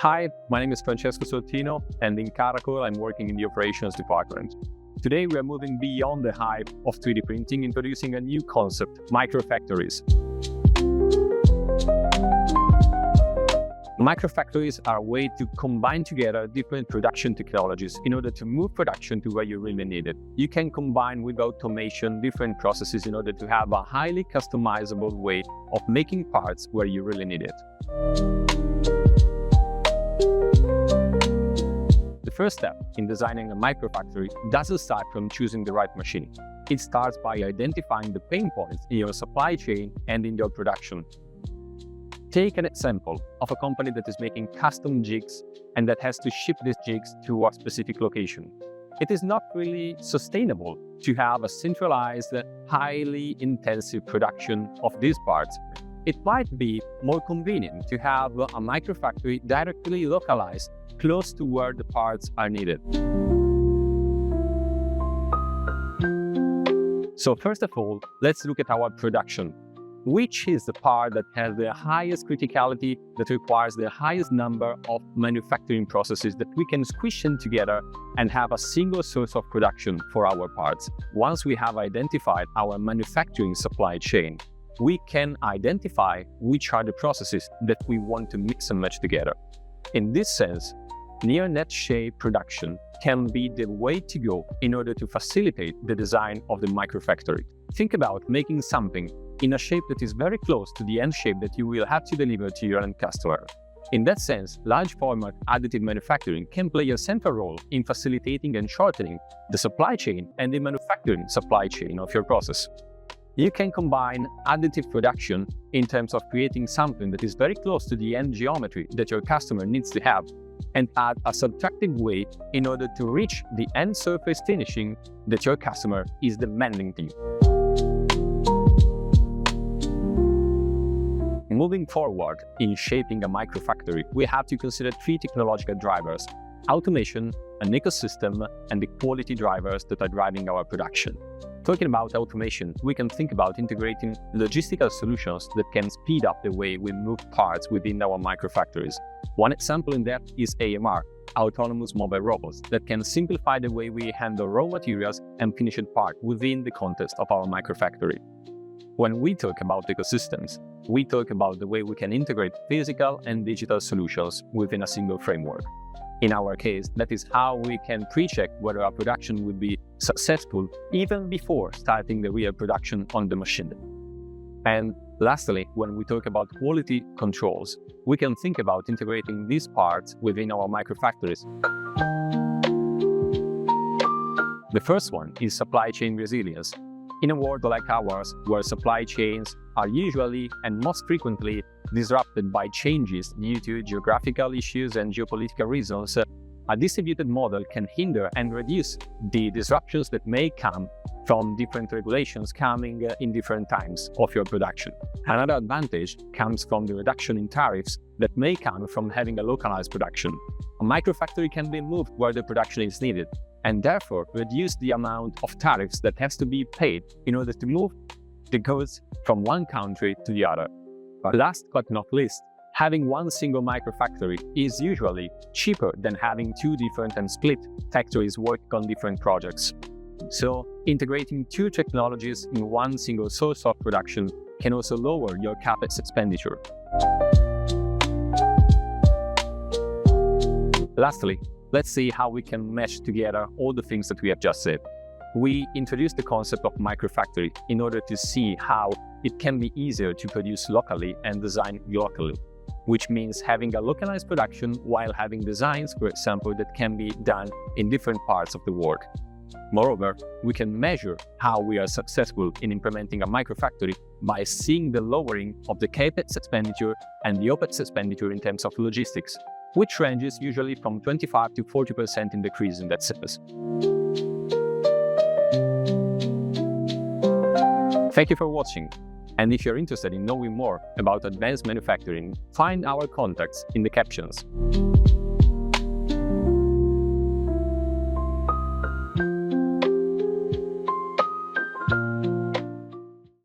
Hi, my name is Francesco Sottino, and in Caracol, I'm working in the operations department. Today, we are moving beyond the hype of 3D printing, introducing a new concept, microfactories. Microfactories are a way to combine together different production technologies in order to move production to where you really need it. You can combine with automation different processes in order to have a highly customizable way of making parts where you really need it. The first step in designing a microfactory doesn't start from choosing the right machine. It starts by identifying the pain points in your supply chain and in your production. Take an example of a company that is making custom jigs and that has to ship these jigs to a specific location. It is not really sustainable to have a centralized, highly intensive production of these parts. It might be more convenient to have a microfactory directly localized close to where the parts are needed. So first of all, let's look at our production. Which is the part that has the highest criticality, that requires the highest number of manufacturing processes that we can squish in together and have a single source of production for our parts? Once we have identified our manufacturing supply chain, we can identify which are the processes that we want to mix and match together. In this sense, near-net shape production can be the way to go in order to facilitate the design of the microfactory. Think about making something in a shape that is very close to the end shape that you will have to deliver to your end customer. In that sense, large format additive manufacturing can play a central role in facilitating and shortening the supply chain and the manufacturing supply chain of your process. You can combine additive production in terms of creating something that is very close to the end geometry that your customer needs to have, and add a subtractive way in order to reach the end surface finishing that your customer is demanding to you. Moving forward in shaping a microfactory, we have to consider three technological drivers: automation, an ecosystem, and the quality drivers that are driving our production. Talking about automation, we can think about integrating logistical solutions that can speed up the way we move parts within our microfactories. One example in that is AMR, autonomous mobile robots, that can simplify the way we handle raw materials and finished part within the context of our microfactory. When we talk about ecosystems, we talk about the way we can integrate physical and digital solutions within a single framework. In our case, that is how we can pre-check whether our production will be successful even before starting the real production on the machine. And lastly, when we talk about quality controls, we can think about integrating these parts within our microfactories. The first one is supply chain resilience. In a world like ours, where supply chains are usually and most frequently disrupted by changes due to geographical issues and geopolitical reasons, a distributed model can hinder and reduce the disruptions that may come from different regulations coming in different times of your production. Another advantage comes from the reduction in tariffs that may come from having a localized production. A microfactory can be moved where the production is needed, and therefore reduce the amount of tariffs that has to be paid in order to move the goods from one country to the other. Last but not least, having one single microfactory is usually cheaper than having two different and split factories working on different projects. So, integrating two technologies in one single source of production can also lower your CapEx expenditure. Lastly, let's see how we can mesh together all the things that we have just said. We introduced the concept of microfactory in order to see how it can be easier to produce locally and design locally, which means having a localized production while having designs, for example, that can be done in different parts of the world. Moreover, we can measure how we are successful in implementing a microfactory by seeing the lowering of the CapEx expenditure and the OpEx expenditure in terms of logistics, which ranges usually from 25 to 40% in decrease in that sense. Thank you for watching, and if you're interested in knowing more about advanced manufacturing, find our contacts in the captions.